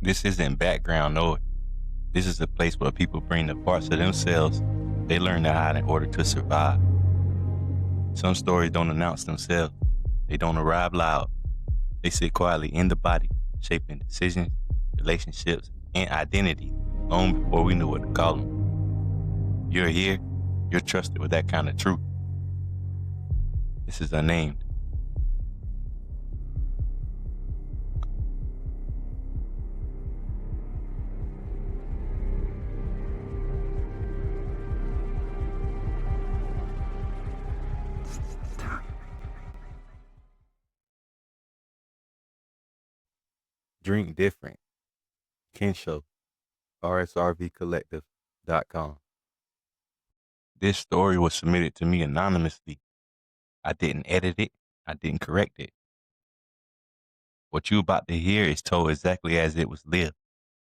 This isn't background noise. This is a place where people bring the parts of themselves they learn to hide in order to survive. Some stories don't announce themselves. They don't arrive loud. They sit quietly in the body, shaping decisions, relationships, and identity long before we knew what to call them. You're here. You're trusted with that kind of truth. This is unnamed. Drink different. Kensho. RSRVcollective.com. This story was submitted to me anonymously. I didn't edit it. I didn't correct it. What you about to hear is told exactly as it was lived.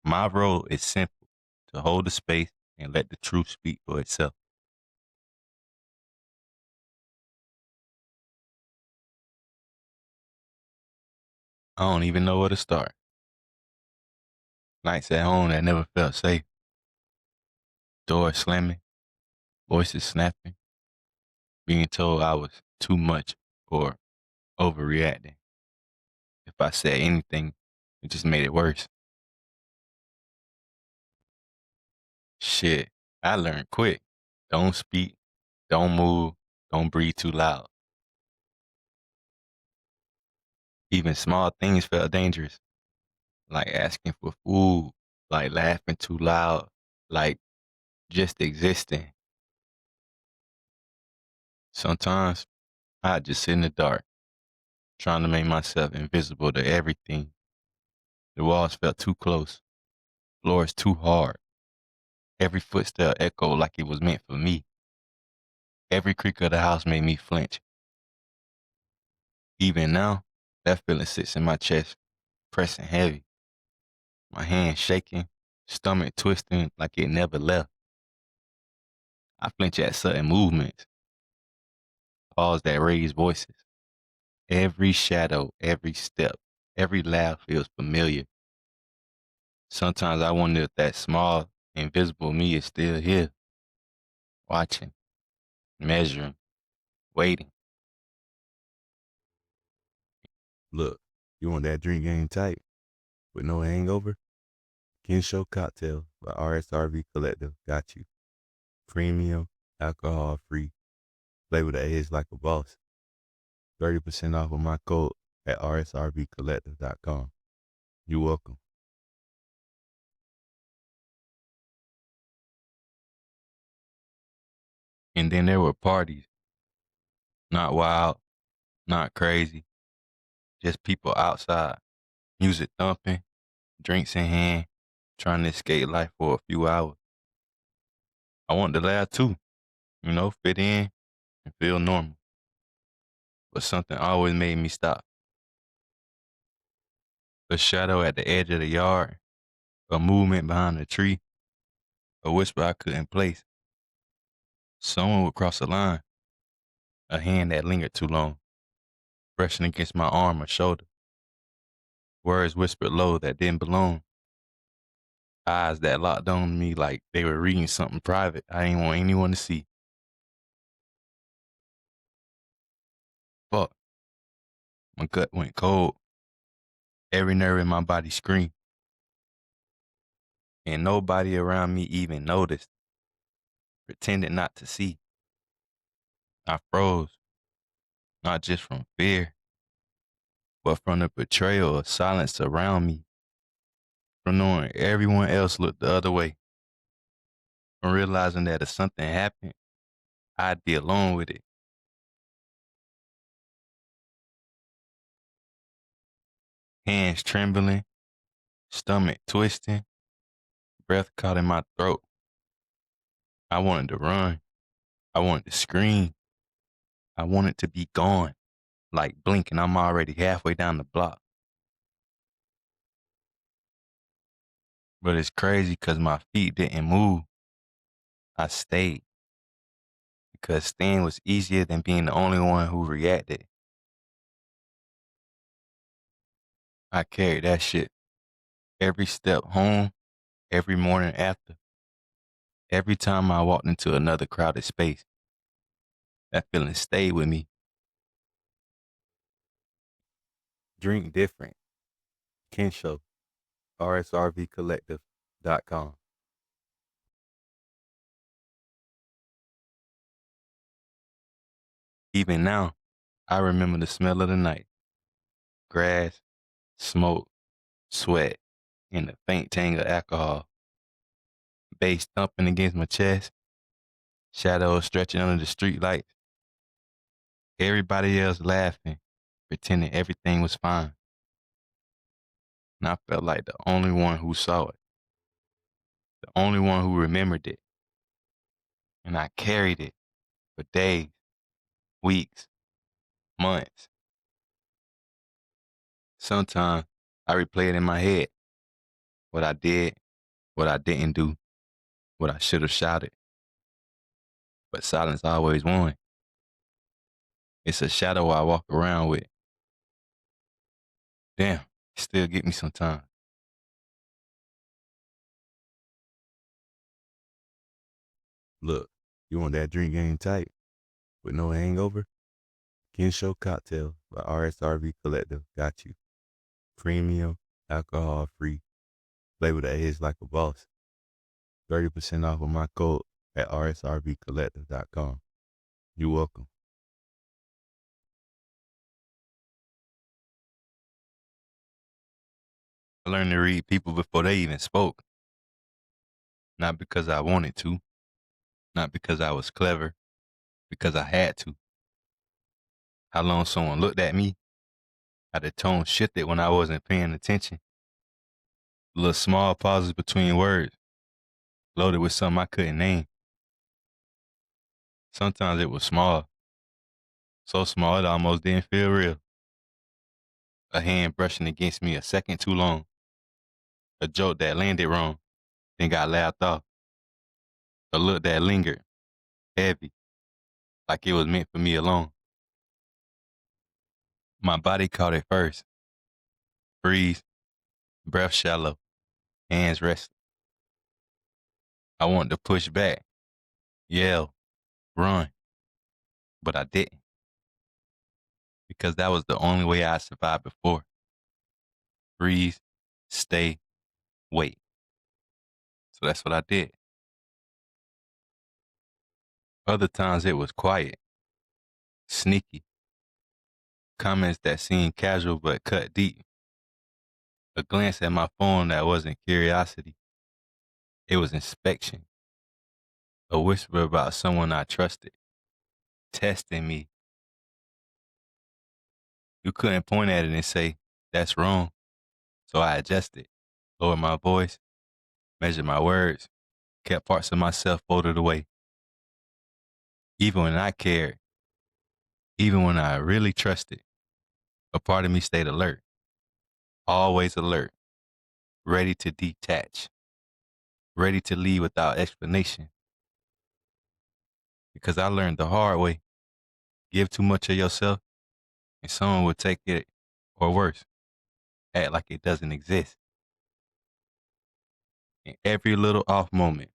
My role is simple, to hold the space and let the truth speak for itself. I don't even know where to start. Nights at home that never felt safe. Doors slamming, voices snapping, being told I was too much or overreacting. If I said anything, it just made it worse. Shit, I learned quick. Don't speak, don't move, don't breathe too loud. Even small things felt dangerous, like asking for food, like laughing too loud, like just existing. Sometimes I'd just sit in the dark, trying to make myself invisible to everything. The walls felt too close, floors too hard. Every footstep echoed like it was meant for me. Every creak of the house made me flinch. Even now, that feeling sits in my chest, pressing heavy. My hands shaking, stomach twisting like it never left. I flinch at sudden movements, pause that raise voices. Every shadow, every step, every laugh feels familiar. Sometimes I wonder if that small, invisible me is still here, watching, measuring, waiting. Look, you want that drink game tight with no hangover? Kensho Cocktail by RSRV Collective got you. Premium, alcohol free, flavor the edge like a boss. 30% off with my code at rsrvcollective.com. You're welcome. And then there were parties. Not wild, not crazy, just people outside, music thumping, drinks in hand, trying to escape life for a few hours. I wanted to laugh too, fit in and feel normal. But something always made me stop. A shadow at the edge of the yard, a movement behind a tree, a whisper I couldn't place. Someone would cross a line, a hand that lingered too long, brushing against my arm or shoulder. Words whispered low that didn't belong. Eyes that locked on me like they were reading something private I didn't want anyone to see. Fuck. My gut went cold. Every nerve in my body screamed. And nobody around me even noticed, pretended not to see. I froze, not just from fear, but from the betrayal of silence around me, from knowing everyone else looked the other way, from realizing that if something happened, I'd be alone with it. Hands trembling, stomach twisting, breath caught in my throat. I wanted to run. I wanted to scream. I wanted to be gone. Like blinking, I'm already halfway down the block. But it's crazy because my feet didn't move. I stayed. Because staying was easier than being the only one who reacted. I carried that shit Every step home, every morning after, every time I walked into another crowded space, that feeling stayed with me. Drink different. Kensho, rsrvcollective.com. Even now, I remember the smell of the night. Grass, smoke, sweat, and the faint tang of alcohol. Bass thumping against my chest, shadows stretching under the street lights. Everybody else laughing, pretending everything was fine. And I felt like the only one who saw it, the only one who remembered it. And I carried it for days, weeks, months. Sometimes I replay it in my head. What I did, what I didn't do, what I should have shouted. But silence always won. It's a shadow I walk around with. Damn, it still get me sometimes. Look, you want that drink game tight with no hangover? Kensho Cocktail by RSRV Collective got you. Premium, alcohol free, flavor that hits like a boss. 30% off with my code at rsrvcollective.com. You're welcome. I learned to read people before they even spoke. Not because I wanted to, not because I was clever, because I had to. How long someone looked at me, how the tone shifted when I wasn't paying attention. Little small pauses between words, loaded with something I couldn't name. Sometimes it was small, so small it almost didn't feel real. A hand brushing against me a second too long. A joke that landed wrong, then got laughed off. A look that lingered, heavy, like it was meant for me alone. My body caught it first. Freeze, breath shallow, hands resting. I wanted to push back, yell, run, but I didn't. Because that was the only way I survived before. Freeze, stay, wait. So that's what I did. Other times it was quiet, sneaky, comments that seemed casual but cut deep. A glance at my phone that wasn't curiosity, it was inspection. A whisper about someone I trusted, testing me. You couldn't point at it and say, that's wrong. So I adjusted, lowered my voice, measured my words, kept parts of myself folded away. Even when I cared, even when I really trusted, a part of me stayed alert, always alert, ready to detach, ready to leave without explanation. Because I learned the hard way, give too much of yourself, and someone will take it, or worse, act like it doesn't exist. In every little off moment,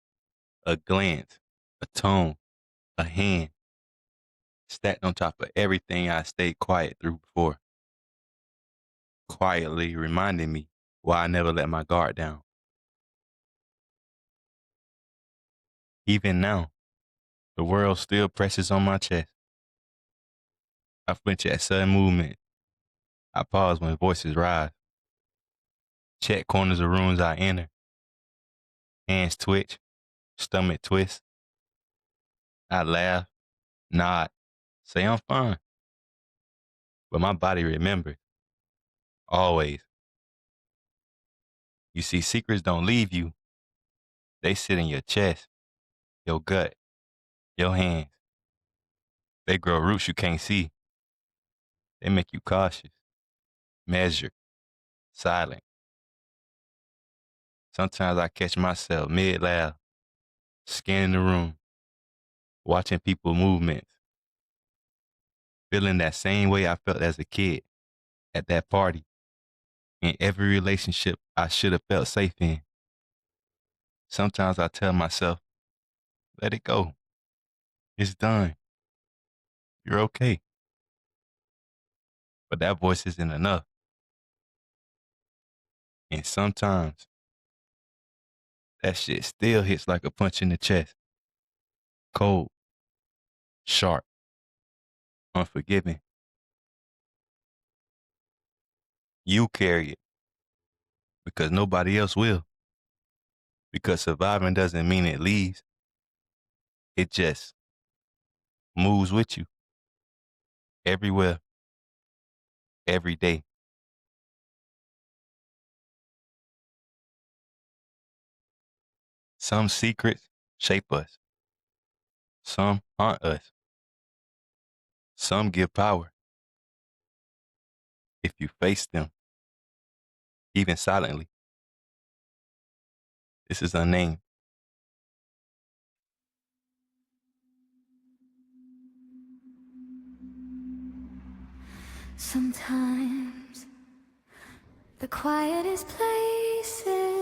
a glance, a tone, a hand, stacked on top of everything I stayed quiet through before, quietly reminding me why I never let my guard down. Even now, the world still presses on my chest. I flinch at sudden movement. I pause when voices rise. Check corners of rooms I enter. Hands twitch, stomach twist. I laugh, nod, say I'm fine. But my body remembers, always. You see, secrets don't leave you. They sit in your chest, your gut, your hands. They grow roots you can't see. They make you cautious, measured, silent. Sometimes I catch myself mid-laugh, scanning the room, watching people movements, feeling that same way I felt as a kid at that party. In every relationship I should have felt safe in. Sometimes I tell myself, let it go. It's done. You're okay. But that voice isn't enough. And sometimes that shit still hits like a punch in the chest. Cold, sharp, unforgiving. You carry it because nobody else will. Because surviving doesn't mean it leaves. It just moves with you everywhere, every day. Some secrets shape us. Some haunt us. Some give power if you face them, even silently. This is unnamed. Sometimes the quietest places